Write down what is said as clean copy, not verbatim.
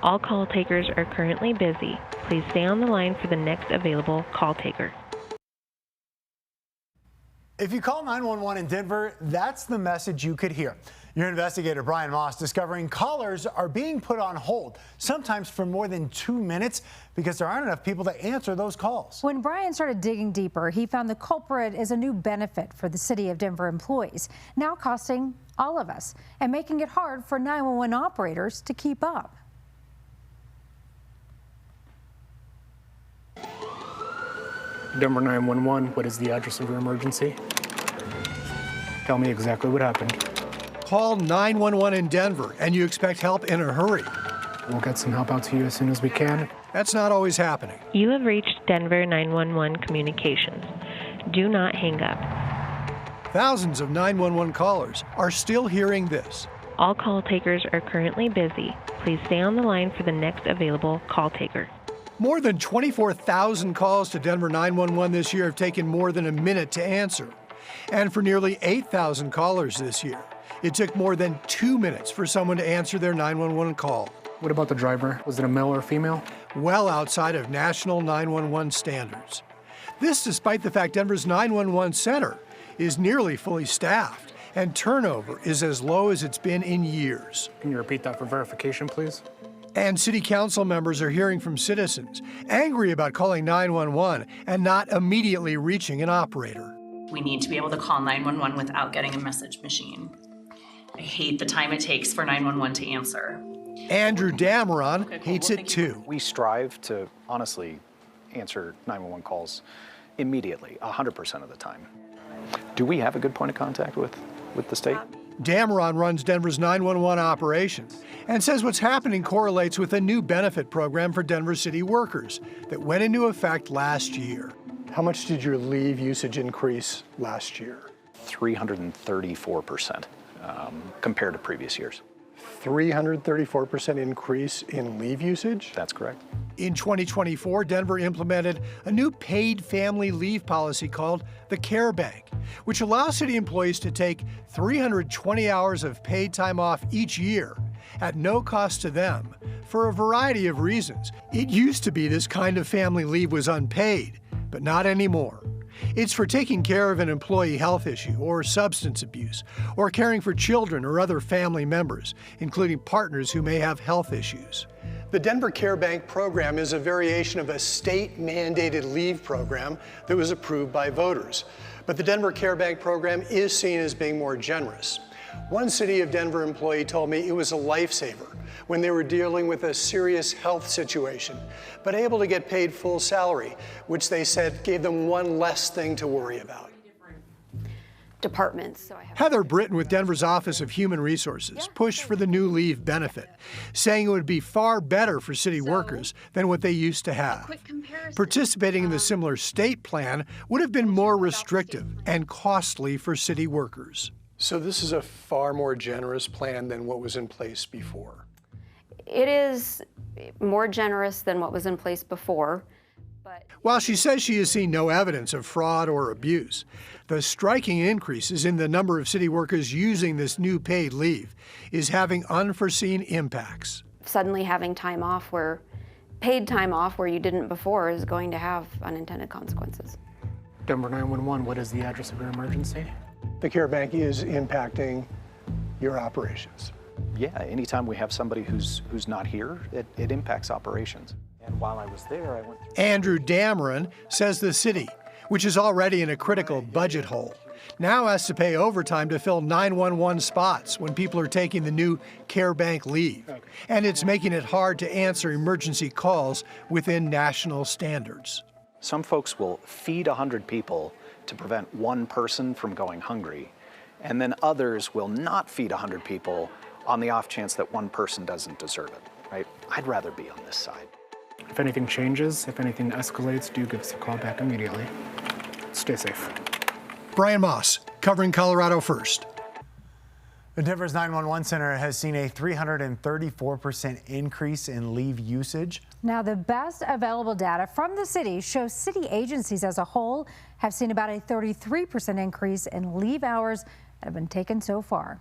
All call takers are currently busy. Please stay on the line for the next available call taker. If you call 911 in Denver, that's the message you could hear. Your investigator, Brian Moss, discovering callers are being put on hold, sometimes for more than 2 minutes, because there aren't enough people to answer those calls. When Brian started digging deeper, he found the culprit is a new benefit for the City of Denver employees, now costing all of us and making it hard for 911 operators to keep up. Denver 911, what is the address of your emergency? Tell me exactly what happened. Call 911 in Denver and you expect help in a hurry. We'll get some help out to you as soon as we can. That's not always happening. You have reached Denver 911 Communications. Do not hang up. Thousands of 911 callers are still hearing this. All call takers are currently busy. Please stay on the line for the next available call taker. More than 24,000 calls to Denver 911 this year have taken more than a minute to answer. And for nearly 8,000 callers this year, it took more than 2 minutes for someone to answer their 911 call. What about the driver? Was it a male or female? Well outside of national 911 standards. This despite the fact Denver's 911 center is nearly fully staffed and turnover is as low as it's been in years. Can you repeat that for verification, please? And city council members are hearing from citizens angry about calling 911 and not immediately reaching an operator. We need to be able to call 911 without getting a message machine. I hate the time it takes for 911 to answer. Andrew Dameron hates it too. We strive to honestly answer 911 calls immediately, 100% of the time. Do we have a good point of contact with the state? Dameron runs Denver's 911 operations and says what's happening correlates with a new benefit program for Denver city workers that went into effect last year. How much did your leave usage increase last year? 334% compared to previous years. 334% increase in leave usage? That's correct. In 2024, Denver implemented a new paid family leave policy called the Care Bank, which allows city employees to take 320 hours of paid time off each year at no cost to them for a variety of reasons. It used to be this kind of family leave was unpaid, but not anymore. It's for taking care of an employee health issue or substance abuse, or caring for children or other family members, including partners who may have health issues. The Denver Care Bank program is a variation of a state-mandated leave program that was approved by voters. But the Denver Care Bank program is seen as being more generous. One City of Denver employee told me it was a lifesaver when they were dealing with a serious health situation, but able to get paid full salary, which they said gave them one less thing to worry about. Departments. Heather Britton with Denver's Office of Human Resources pushed for the new leave benefit, saying it would be far better for city workers than what they used to have. Participating in the similar state plan would have been more restrictive and costly for city workers. So this is a far more generous plan than what was in place before. It is more generous than what was in place before. While she says she has seen no evidence of fraud or abuse, the striking increases in the number of city workers using this new paid leave is having unforeseen impacts. Suddenly having time off paid time off where you didn't before is going to have unintended consequences. Denver 911, what is the address of your emergency? The Care Bank is impacting your operations. Yeah, anytime we have somebody who's not here, it impacts operations. And while I was there, I went through... Andrew Dameron says the city, which is already in a critical budget hole, now has to pay overtime to fill 911 spots when people are taking the new Care Bank leave. And it's making it hard to answer emergency calls within national standards. Some folks will feed 100 people to prevent one person from going hungry, and then others will not feed 100 people on the off chance that one person doesn't deserve it, right? I'd rather be on this side. If anything changes, if anything escalates, do give us a call back immediately. Stay safe. Brian Moss, covering Colorado First. The Denver's 911 Center has seen a 334% increase in leave usage. Now, the best available data from the city shows city agencies as a whole have seen about a 33% increase in leave hours that have been taken so far.